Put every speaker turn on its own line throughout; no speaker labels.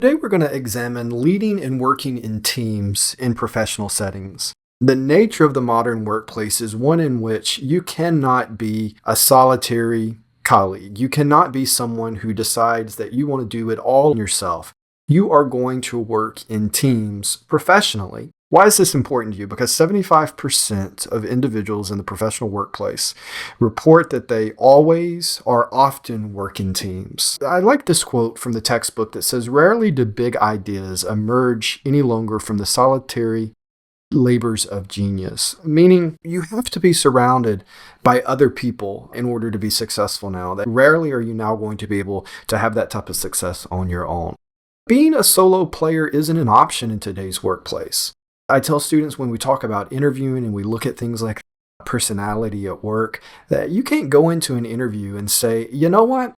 Today we're going to examine leading and working in teams in professional settings. The nature of the modern workplace is one in which you cannot be a solitary colleague. You cannot be someone who decides that you want to do it all yourself. You are going to work in teams professionally. Why is this important to you? Because 75% of individuals in the professional workplace report that they always or often work in teams. I like this quote from the textbook that says, "Rarely do big ideas emerge any longer from the solitary labors of genius," meaning you have to be surrounded by other people in order to be successful now. That rarely are you now going to be able to have that type of success on your own. Being a solo player isn't an option in today's workplace. I tell students when we talk about interviewing and we look at things like personality at work, that you can't go into an interview and say, you know what,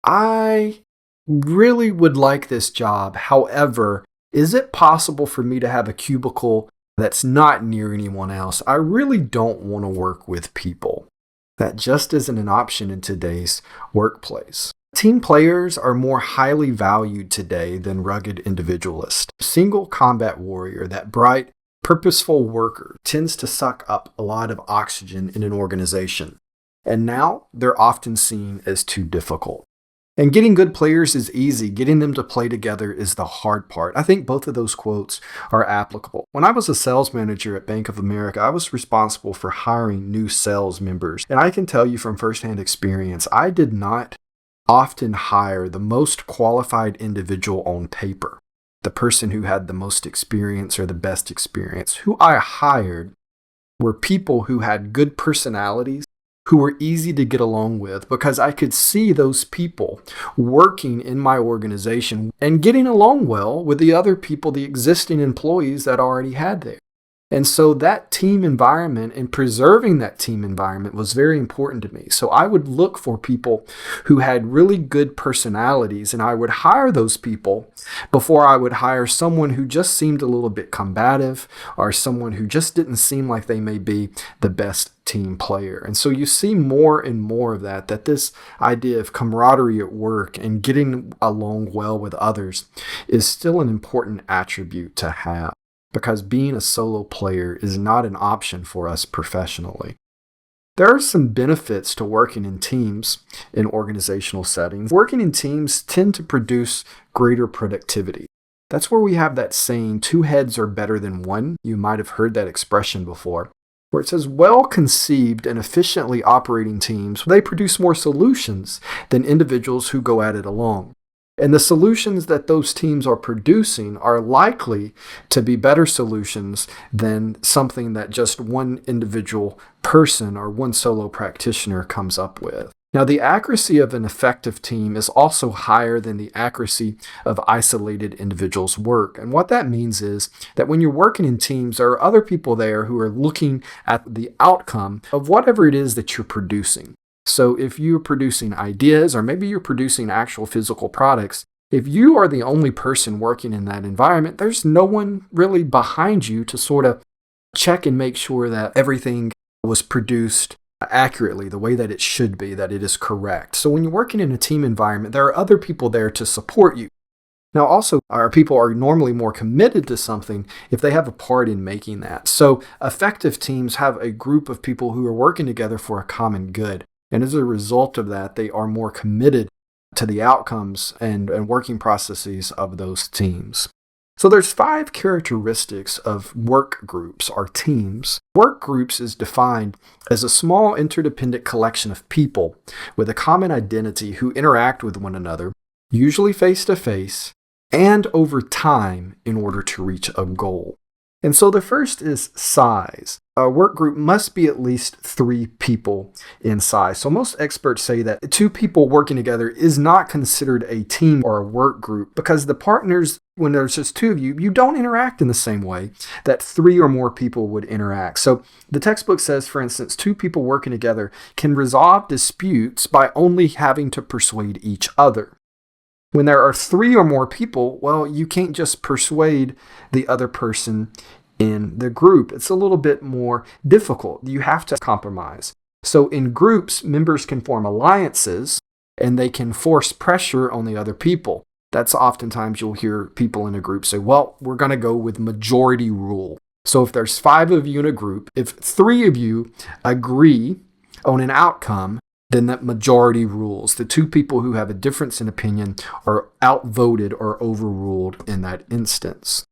I really would like this job. However, is it possible for me to have a cubicle that's not near anyone else? I really don't want to work with people. That just isn't an option in today's workplace. Team players are more highly valued today than rugged individualists. Single combat warrior, that bright, purposeful worker, tends to suck up a lot of oxygen in an organization. And now they're often seen as too difficult. And getting good players is easy. Getting them to play together is the hard part. I think both of those quotes are applicable. When I was a sales manager at Bank of America, I was responsible for hiring new sales members. And I can tell you from firsthand experience, I did not often hire the most qualified individual on paper, the person who had the most experience or the best experience. Who I hired were people who had good personalities, who were easy to get along with, because I could see those people working in my organization and getting along well with the other people, the existing employees that I already had there. And so that team environment and preserving that team environment was very important to me. So I would look for people who had really good personalities, and I would hire those people before I would hire someone who just seemed a little bit combative or someone who just didn't seem like they may be the best team player. And so you see more and more of that this idea of camaraderie at work and getting along well with others is still an important attribute to have, because being a solo player is not an option for us professionally. There are some benefits to working in teams in organizational settings. Working in teams tend to produce greater productivity. That's where we have that saying, 2 heads are better than one. You might have heard that expression before, where it says well-conceived and efficiently operating teams, they produce more solutions than individuals who go at it alone. And the solutions that those teams are producing are likely to be better solutions than something that just one individual person or one solo practitioner comes up with. Now, the accuracy of an effective team is also higher than the accuracy of isolated individuals' work. And what that means is that when you're working in teams, there are other people there who are looking at the outcome of whatever it is that you're producing. So if you're producing ideas, or maybe you're producing actual physical products, if you are the only person working in that environment, there's no one really behind you to sort of check and make sure that everything was produced accurately, the way that it should be, that it is correct. So when you're working in a team environment, there are other people there to support you. Now, also, our people are normally more committed to something if they have a part in making that. So effective teams have a group of people who are working together for a common good. And as a result of that, they are more committed to the outcomes and working processes of those teams. So there's 5 characteristics of work groups or teams. Work groups is defined as a small interdependent collection of people with a common identity who interact with one another, usually face-to-face, and over time in order to reach a goal. And so the first is size. A work group must be at least 3 people in size. So most experts say that 2 people working together is not considered a team or a work group, because the partners, when there's just 2 of you, you don't interact in the same way that 3 or more people would interact. So the textbook says, for instance, 2 people working together can resolve disputes by only having to persuade each other. When there are 3 or more people, well, you can't just persuade the other person in the group. It's a little bit more difficult. You have to compromise. So in groups, members can form alliances and they can force pressure on the other people. That's oftentimes you'll hear people in a group say, well, we're going to go with majority rule. So if there's 5 of you in a group, if 3 of you agree on an outcome, then that majority rules. The 2 people who have a difference in opinion are outvoted or overruled in that instance.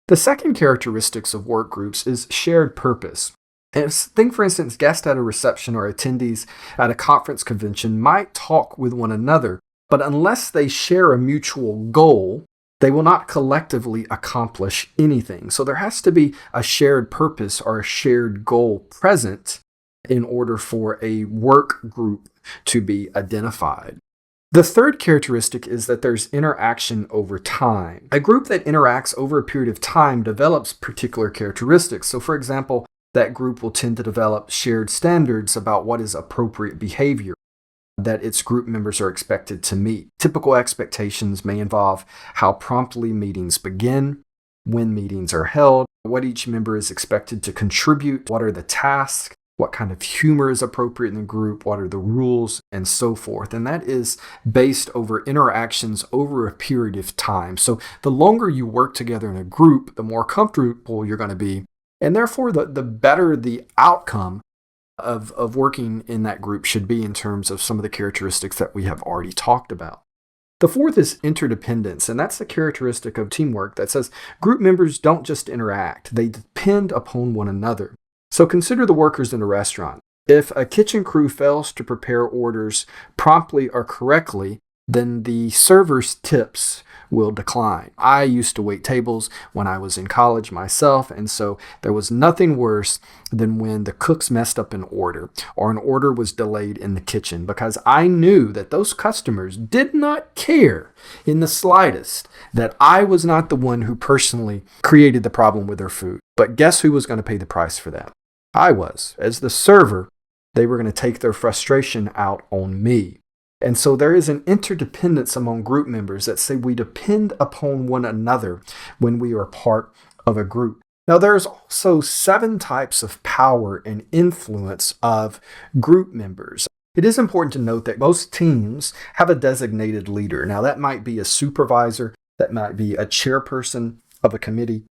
The second characteristics of work groups is shared purpose. And think, for instance, guests at a reception or attendees at a conference convention might talk with one another, but unless they share a mutual goal, they will not collectively accomplish anything. So there has to be a shared purpose or a shared goal present in order for a work group to be identified. The third characteristic is that there's interaction over time. A group that interacts over a period of time develops particular characteristics. So for example, that group will tend to develop shared standards about what is appropriate behavior that its group members are expected to meet. Typical expectations may involve how promptly meetings begin, when meetings are held, what each member is expected to contribute, what are the tasks, what kind of humor is appropriate in the group, what are the rules, and so forth. And that is based over interactions over a period of time. So the longer you work together in a group, the more comfortable you're going to be. And therefore, the better the outcome of working in that group should be in terms of some of the characteristics that we have already talked about. The fourth is interdependence, and that's the characteristic of teamwork that says group members don't just interact, they depend upon one another. So consider the workers in a restaurant. If a kitchen crew fails to prepare orders promptly or correctly, then the server's tips will decline. I used to wait tables when I was in college myself, and so there was nothing worse than when the cooks messed up an order or an order was delayed in the kitchen, because I knew that those customers did not care in the slightest that I was not the one who personally created the problem with their food. But guess who was going to pay the price for that? I was. As the server, they were going to take their frustration out on me. And so there is an interdependence among group members that say we depend upon one another when we are part of a group. Now, there's also 7 types of power and influence of group members. It is important to note that most teams have a designated leader. Now, that might be a supervisor, that might be a chairperson of a committee,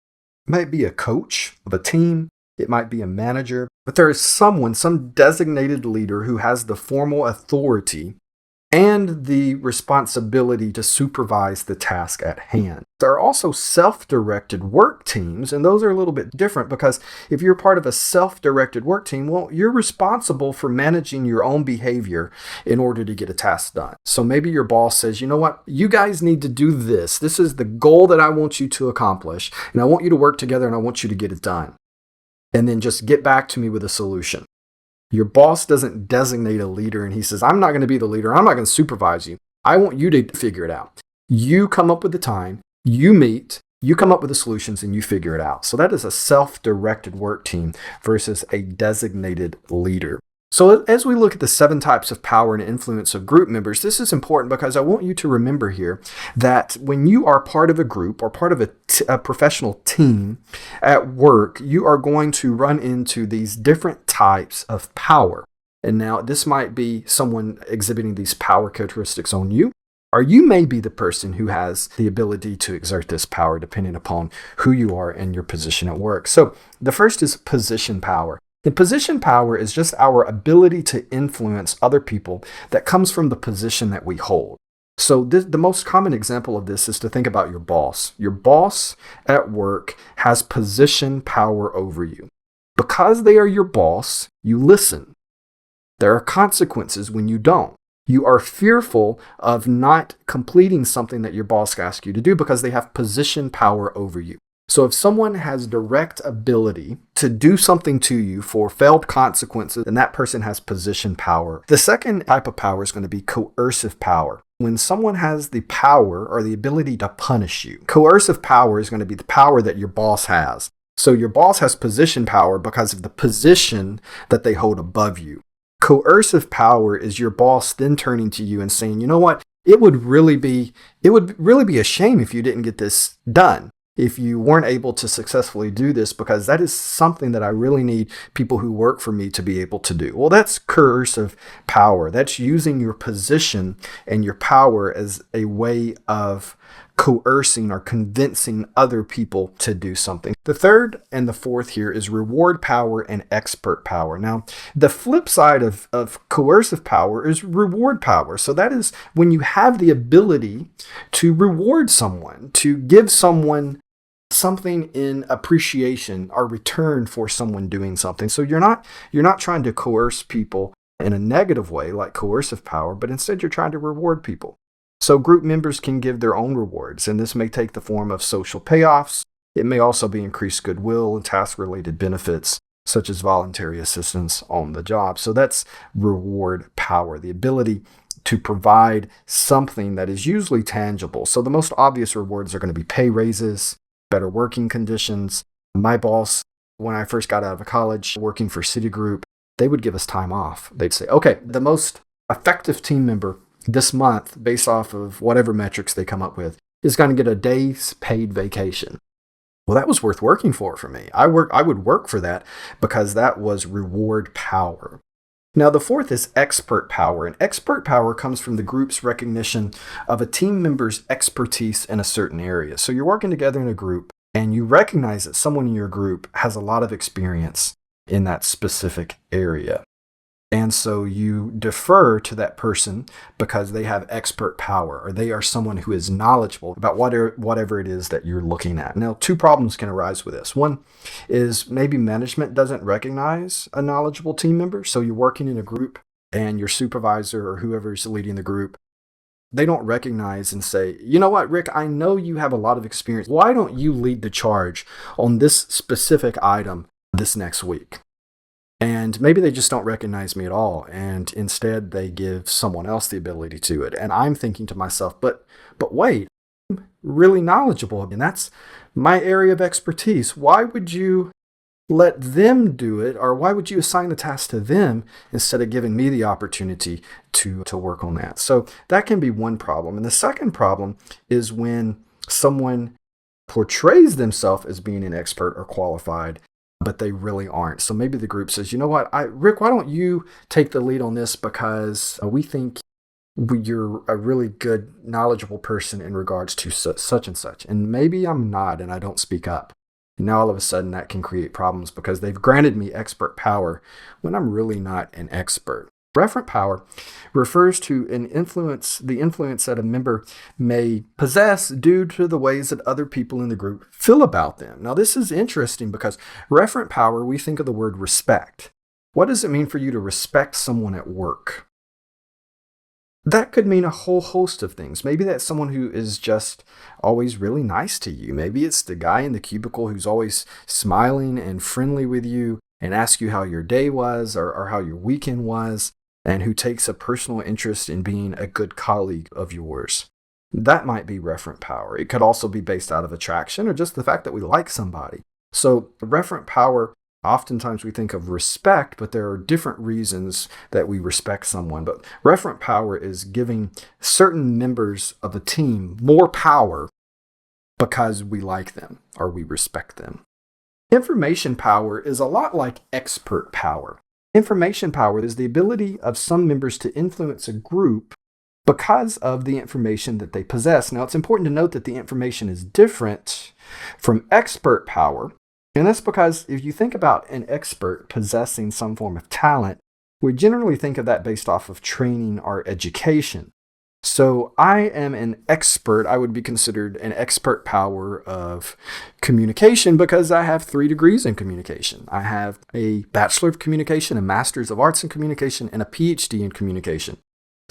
it might be a coach of a team, it might be a manager, but there is some designated leader who has the formal authority and the responsibility to supervise the task at hand. There are also self-directed work teams, and those are a little bit different because if you're part of a self-directed work team, well, you're responsible for managing your own behavior in order to get a task done. So maybe your boss says, you know what, you guys need to do this. This is the goal that I want you to accomplish, and I want you to work together and I want you to get it done. And then just get back to me with a solution. Your boss doesn't designate a leader and he says, I'm not going to be the leader. I'm not going to supervise you. I want you to figure it out. You come up with the time, you meet, you come up with the solutions, and you figure it out. So that is a self-directed work team versus a designated leader. So as we look at the 7 types of power and influence of group members, this is important because I want you to remember here that when you are part of a group or part of a professional team at work, you are going to run into these different types of power. And now this might be someone exhibiting these power characteristics on you, or you may be the person who has the ability to exert this power depending upon who you are and your position at work. So the first is position power. And position power is just our ability to influence other people that comes from the position that we hold. So the most common example of this is to think about your boss. Your boss at work has position power over you. Because they are your boss, you listen. There are consequences when you don't. You are fearful of not completing something that your boss asks you to do because they have position power over you. So if someone has direct ability to do something to you for failed consequences, then that person has position power. The second type of power is going to be coercive power. When someone has the power or the ability to punish you, coercive power is going to be the power that your boss has. So your boss has position power because of the position that they hold above you. Coercive power is your boss then turning to you and saying, you know what, it would really be a shame if you didn't get this done. if you weren't able to successfully do this because that is something that I really need people who work for me to be able to do. Well, that's coercive power. That's using your position and your power as a way of coercing or convincing other people to do something. The third and the fourth here is reward power and expert power. Now, the flip side of coercive power is reward power. So that is when you have the ability to reward someone, to give someone something in appreciation or return for someone doing something. So you're not trying to coerce people in a negative way like coercive power, but instead you're trying to reward people. So group members can give their own rewards, and this may take the form of social payoffs. It may also be increased goodwill and task-related benefits, such as voluntary assistance on the job. So that's reward power, the ability to provide something that is usually tangible. So the most obvious rewards are going to be pay raises, better working conditions. My boss, when I first got out of college working for Citigroup, they would give us time off. They'd say, okay, the most effective team member this month, based off of whatever metrics they come up with, is going to get a day's paid vacation. Well, that was worth working for me. I would work for that because that was reward power. Now, the fourth is expert power. And expert power comes from the group's recognition of a team member's expertise in a certain area. So you're working together in a group and you recognize that someone in your group has a lot of experience in that specific area. And so you defer to that person because they have expert power or they are someone who is knowledgeable about whatever it is that you're looking at. Now, two problems can arise with this. One is maybe management doesn't recognize a knowledgeable team member. So you're working in a group and your supervisor or whoever is leading the group, they don't recognize and say, you know what, Rick, I know you have a lot of experience. Why don't you lead the charge on this specific item this next week? And maybe they just don't recognize me at all. And instead they give someone else the ability to it. And I'm thinking to myself, but wait, I'm really knowledgeable. And that's my area of expertise. Why would you let them do it? Or why would you assign the task to them instead of giving me the opportunity to work on that? So that can be one problem. And the second problem is when someone portrays themselves as being an expert or qualified, but they really aren't. So maybe the group says, you know what, Rick, why don't you take the lead on this because we think you're a really good, knowledgeable person in regards to such and such. And maybe I'm not, and I don't speak up. And now all of a sudden that can create problems because they've granted me expert power when I'm really not an expert. Referent power refers to the influence that a member may possess due to the ways that other people in the group feel about them. Now, this is interesting because referent power, we think of the word respect. What does it mean for you to respect someone at work? That could mean a whole host of things. Maybe that's someone who is just always really nice to you. Maybe it's the guy in the cubicle who's always smiling and friendly with you and asks you how your day was or how your weekend was, and who takes a personal interest in being a good colleague of yours. That might be referent power. It could also be based out of attraction or just the fact that we like somebody. So referent power, oftentimes we think of respect, but there are different reasons that we respect someone. But referent power is giving certain members of a team more power because we like them or we respect them. Information power is a lot like expert power. Information power is the ability of some members to influence a group because of the information that they possess. Now, it's important to note that the information is different from expert power. And that's because if you think about an expert possessing some form of talent, we generally think of that based off of training or education. So I am an expert. I would be considered an expert power of communication because I have 3 degrees in communication. I have a Bachelor of Communication, a Master's of Arts in Communication, and a PhD in communication.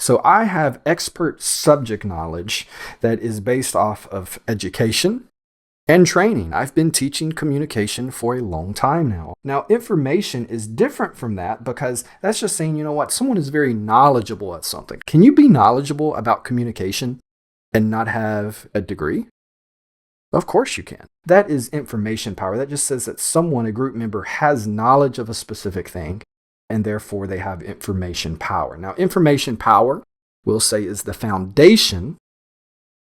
So I have expert subject knowledge that is based off of education and training. I've been teaching communication for a long time now. Now, information is different from that because that's just saying, you know what, someone is very knowledgeable at something. Can you be knowledgeable about communication and not have a degree? Of course you can. That is information power. That just says that someone, a group member, has knowledge of a specific thing, and therefore they have information power. Now, information power, we'll say, is the foundation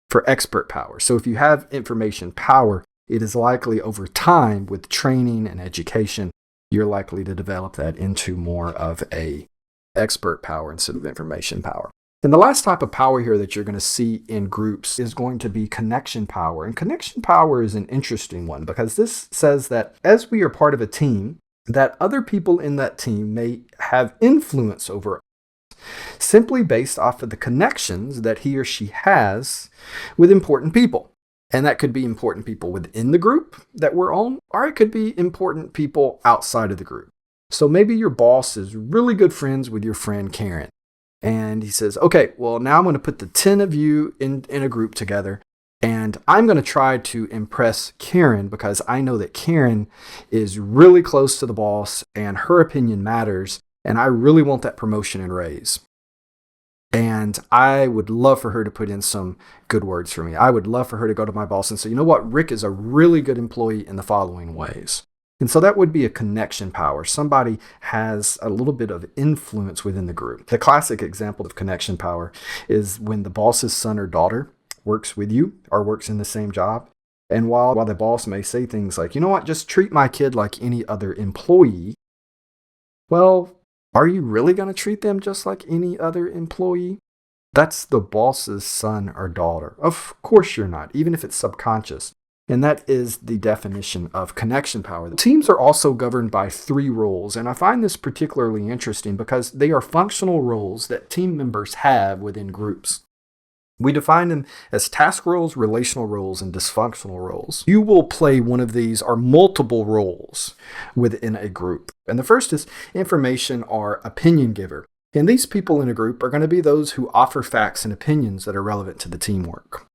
for expert power. So if you have information power, it is likely over time with training and education, you're likely to develop that into more of a expert power instead of information power. And the last type of power here that you're going to see in groups is going to be connection power. And connection power is an interesting one because this says that as we are part of a team, that other people in that team may have influence over us simply based off of the connections that he or she has with important people. And that could be important people within the group that we're on, or it could be important people outside of the group. So maybe your boss is really good friends with your friend Karen. And he says, okay, well, now I'm going to put the 10 of you in a group together. And I'm going to try to impress Karen because I know that Karen is really close to the boss and her opinion matters. And I really want that promotion and raise. And I would love for her to put in some good words for me. I would love for her to go to my boss and say, you know what, Rick is a really good employee in the following ways. And so that would be a connection power. Somebody has a little bit of influence within the group. The classic example of connection power is when the boss's son or daughter works with you or works in the same job. And while the boss may say things like, you know what, just treat my kid like any other employee. Well, are you really going to treat them just like any other employee? That's the boss's son or daughter. Of course you're not, even if it's subconscious. And that is the definition of connection power. The teams are also governed by 3 roles, and I find this particularly interesting because they are functional roles that team members have within groups. We define them as task roles, relational roles, and dysfunctional roles. You will play one of these or multiple roles within a group. And the first is information or opinion giver. And these people in a group are going to be those who offer facts and opinions that are relevant to the teamwork.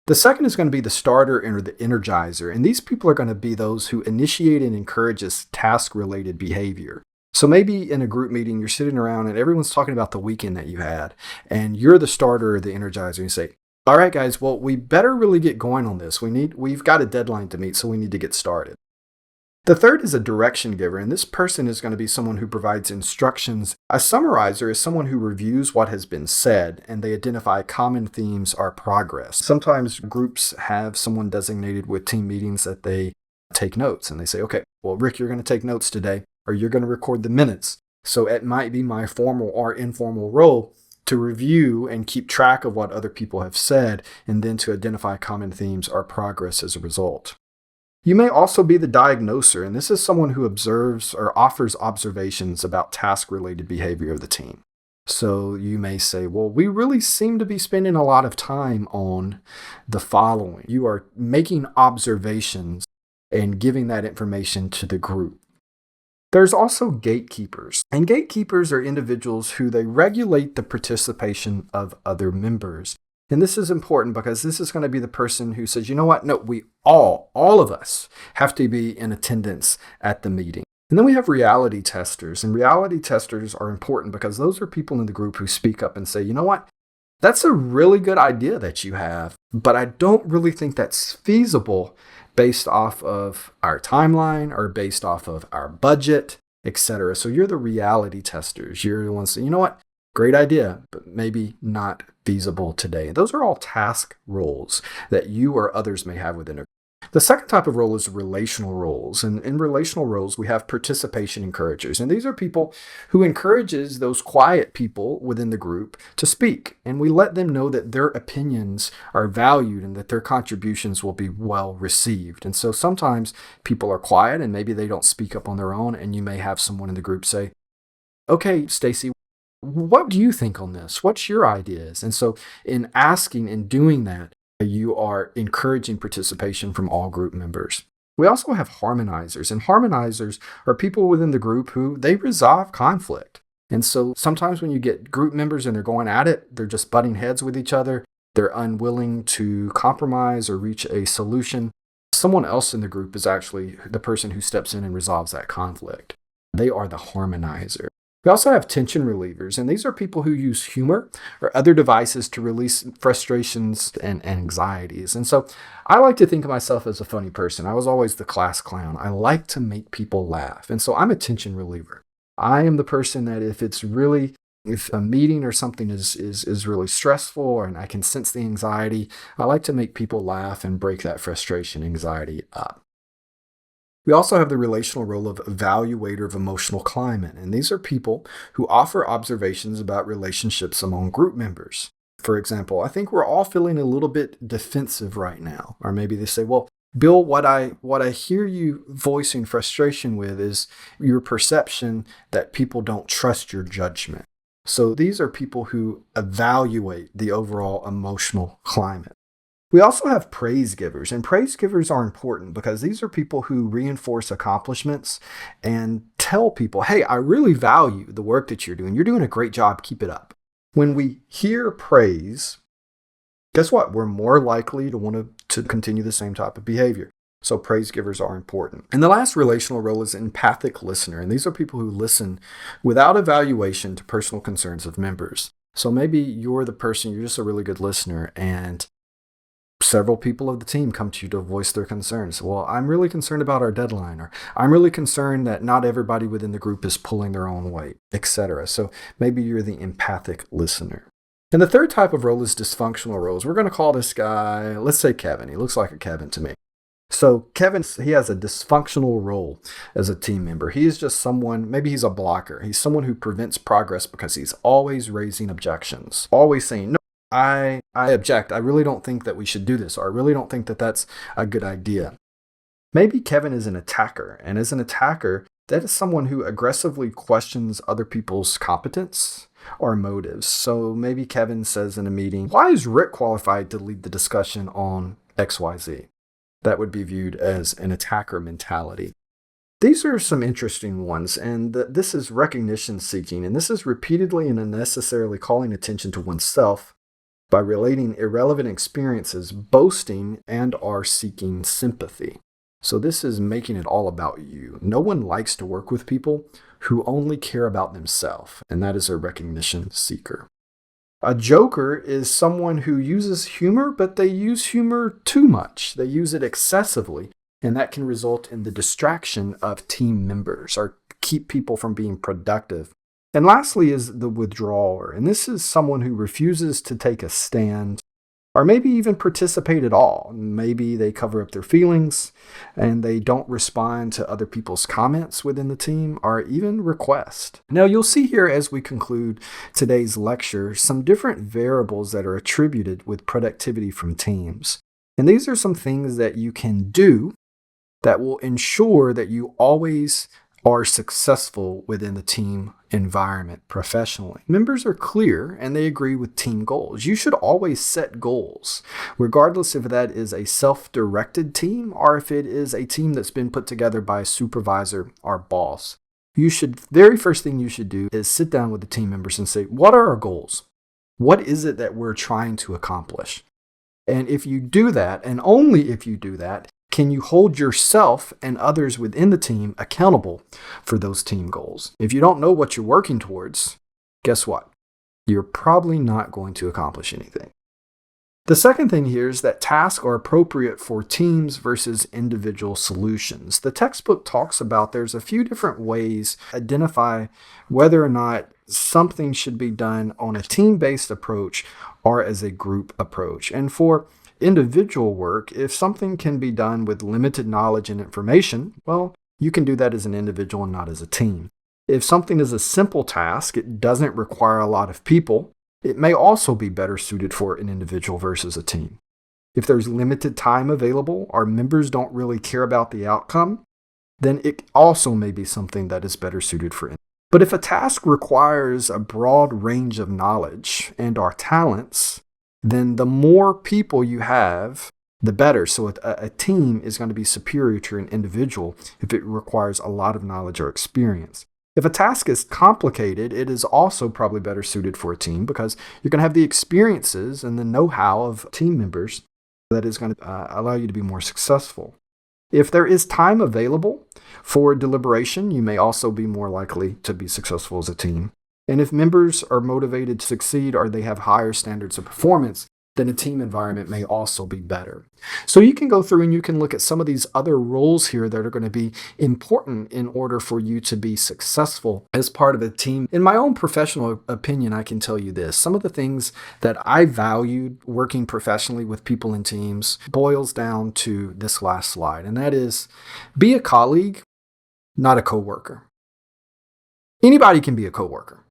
The second is going to be the starter or the energizer, and these people are going to be those who initiate and encourages task-related behavior. So maybe in a group meeting, you're sitting around and everyone's talking about the weekend that you had, and you're the starter or the energizer, and you say, all right, guys, well, we better really get going on this. We've got a deadline to meet, so we need to get started. The third is a direction giver, and this person is going to be someone who provides instructions. A summarizer is someone who reviews what has been said, and they identify common themes or progress. Sometimes groups have someone designated with team meetings that they take notes, and they say, okay, well, Rick, you're going to take notes today, or you're going to record the minutes. So it might be my formal or informal role to review and keep track of what other people have said, and then to identify common themes or progress as a result. You may also be the diagnoser, and this is someone who observes or offers observations about task-related behavior of the team. So you may say, well, we really seem to be spending a lot of time on the following. You are making observations and giving that information to the group. There's also gatekeepers, and gatekeepers are individuals who they regulate the participation of other members. And this is important because this is going to be the person who says, you know what? No, we all of us have to be in attendance at the meeting. And then we have reality testers. And reality testers are important because those are people in the group who speak up and say, you know what? That's a really good idea that you have, but I don't really think that's feasible based off of our timeline or based off of our budget, etc. So you're the reality testers. You're the ones saying, you know what? Great idea, but maybe not feasible today. Those are all task roles that you or others may have within a group. The second type of role is relational roles. And in relational roles, we have participation encouragers. And these are people who encourages those quiet people within the group to speak. And we let them know that their opinions are valued and that their contributions will be well received. And so sometimes people are quiet and maybe they don't speak up on their own. And you may have someone in the group say, okay, Stacy, what do you think on this? What's your ideas? And so in asking and doing that, you are encouraging participation from all group members. We also have harmonizers, and harmonizers are people within the group who they resolve conflict. And so sometimes when you get group members and they're going at it, they're just butting heads with each other. They're unwilling to compromise or reach a solution. Someone else in the group is actually the person who steps in and resolves that conflict. They are the harmonizer. We also have tension relievers, and these are people who use humor or other devices to release frustrations and anxieties. And so I like to think of myself as a funny person. I was always the class clown. I like to make people laugh. And so I'm a tension reliever. I am the person that if it's really If a meeting or something is really stressful and I can sense the anxiety, I like to make people laugh and break that frustration, anxiety up. We also have the relational role of evaluator of emotional climate, and these are people who offer observations about relationships among group members. For example, I think we're all feeling a little bit defensive right now. Or maybe they say, well, Bill, what I hear you voicing frustration with is your perception that people don't trust your judgment. So these are people who evaluate the overall emotional climate. We also have praise givers, and praise givers are important because these are people who reinforce accomplishments and tell people, hey, I really value the work that you're doing. You're doing a great job. Keep it up. When we hear praise, guess what? We're more likely to want to continue the same type of behavior. So praise givers are important. And the last relational role is empathic listener, and these are people who listen without evaluation to personal concerns of members. So maybe you're just a really good listener, and several people of the team come to you to voice their concerns. Well, I'm really concerned about our deadline, or I'm really concerned that not everybody within the group is pulling their own weight, etc. So maybe you're the empathic listener. And the third type of role is dysfunctional roles. We're going to call this guy, let's say Kevin. He looks like a Kevin to me. So Kevin, he has a dysfunctional role as a team member. He is just someone, maybe he's a blocker. He's someone who prevents progress because he's always raising objections, always saying, no, I object. I really don't think that we should do this, or I really don't think that that's a good idea. Maybe Kevin is an attacker, and as an attacker, that is someone who aggressively questions other people's competence or motives. So maybe Kevin says in a meeting, why is Rick qualified to lead the discussion on XYZ? That would be viewed as an attacker mentality. These are some interesting ones, and this is recognition seeking, and this is repeatedly and unnecessarily calling attention to oneself by relating irrelevant experiences, boasting, and are seeking sympathy. So this is making it all about you. No one likes to work with people who only care about themselves, and that is a recognition seeker. A joker is someone who uses humor, but they use humor too much. They use it excessively, and that can result in the distraction of team members or keep people from being productive. And lastly is the withdrawer, and this is someone who refuses to take a stand or maybe even participate at all. Maybe they cover up their feelings and they don't respond to other people's comments within the team or even request. Now you'll see here as we conclude today's lecture some different variables that are attributed with productivity from teams. And these are some things that you can do that will ensure that you always are successful within the team environment professionally. Members are clear and they agree with team goals. You should always set goals, regardless if that is a self-directed team or if it is a team that's been put together by a supervisor or boss. Very first thing you should do is sit down with the team members and say, what are our goals? What is it that we're trying to accomplish? And if you do that, and only if you do that, can you hold yourself and others within the team accountable for those team goals? If you don't know what you're working towards, guess what? You're probably not going to accomplish anything. The second thing here is that tasks are appropriate for teams versus individual solutions. The textbook talks about there's a few different ways to identify whether or not something should be done on a team-based approach or as a group approach. And for individual work, if something can be done with limited knowledge and information, well, you can do that as an individual and not as a team. If something is a simple task, it doesn't require a lot of people, it may also be better suited for an individual versus a team. If there's limited time available or members don't really care about the outcome, then it also may be something that is better suited for. But if a task requires a broad range of knowledge and our talents, then the more people you have, the better. So a team is going to be superior to an individual if it requires a lot of knowledge or experience. If a task is complicated, it is also probably better suited for a team because you're going to have the experiences and the know-how of team members that is going to allow you to be more successful. If there is time available for deliberation, you may also be more likely to be successful as a team. And if members are motivated to succeed or they have higher standards of performance, then a team environment may also be better. So you can go through and you can look at some of these other roles here that are going to be important in order for you to be successful as part of a team. In my own professional opinion, I can tell you this. Some of the things that I valued working professionally with people in teams boils down to this last slide, and that is be a colleague, not a coworker. Anybody can be a coworker.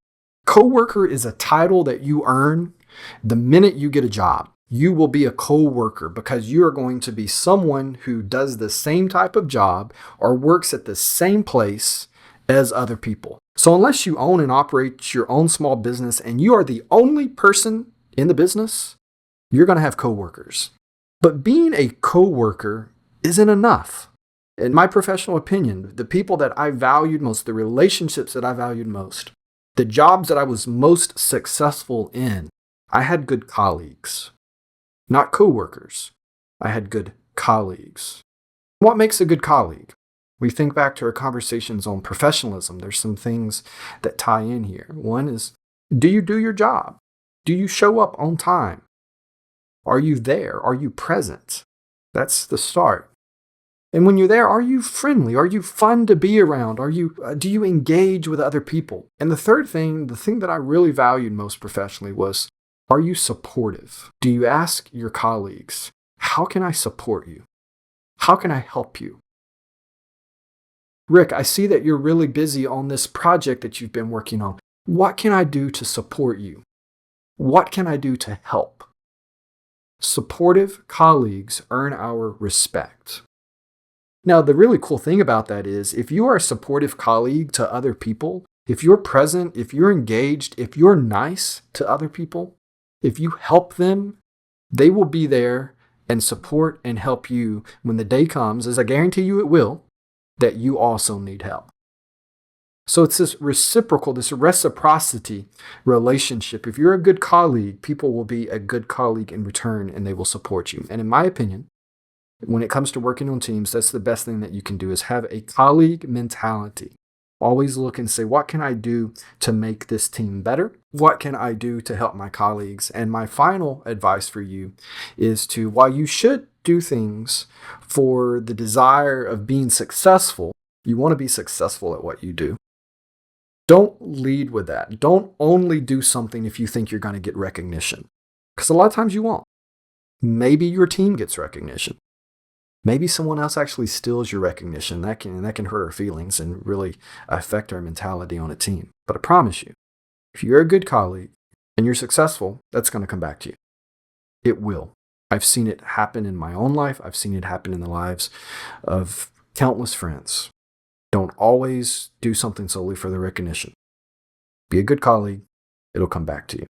Coworker is a title that you earn the minute you get a job. You will be a coworker because you are going to be someone who does the same type of job or works at the same place as other people. So unless you own and operate your own small business and you are the only person in the business, you're going to have coworkers. But being a coworker isn't enough. In my professional opinion, the people that I valued most, the relationships that I valued most, the jobs that I was most successful in, I had good colleagues. Not coworkers. I had good colleagues. What makes a good colleague? We think back to our conversations on professionalism. There's some things that tie in here. One is, do you do your job? Do you show up on time? Are you there? Are you present? That's the start. And when you're there, are you friendly? Are you fun to be around? Do you engage with other people? And the third thing, the thing that I really valued most professionally was, are you supportive? Do you ask your colleagues, how can I support you? How can I help you? Rick, I see that you're really busy on this project that you've been working on. What can I do to support you? What can I do to help? Supportive colleagues earn our respect. Now, the really cool thing about that is if you are a supportive colleague to other people, if you're present, if you're engaged, if you're nice to other people, if you help them, they will be there and support and help you when the day comes, as I guarantee you it will, that you also need help. So it's this reciprocity relationship. If you're a good colleague, people will be a good colleague in return and they will support you. And in my opinion, when it comes to working on teams, that's the best thing that you can do is have a colleague mentality. Always look and say, what can I do to make this team better? What can I do to help my colleagues? And my final advice for you is to, while you should do things for the desire of being successful, you want to be successful at what you do. Don't lead with that. Don't only do something if you think you're going to get recognition. Because a lot of times you won't. Maybe your team gets recognition. Maybe someone else actually steals your recognition. That can hurt our feelings and really affect our mentality on a team. But I promise you, if you're a good colleague and you're successful, that's going to come back to you. It will. I've seen it happen in my own life. I've seen it happen in the lives of countless friends. Don't always do something solely for the recognition. Be a good colleague. It'll come back to you.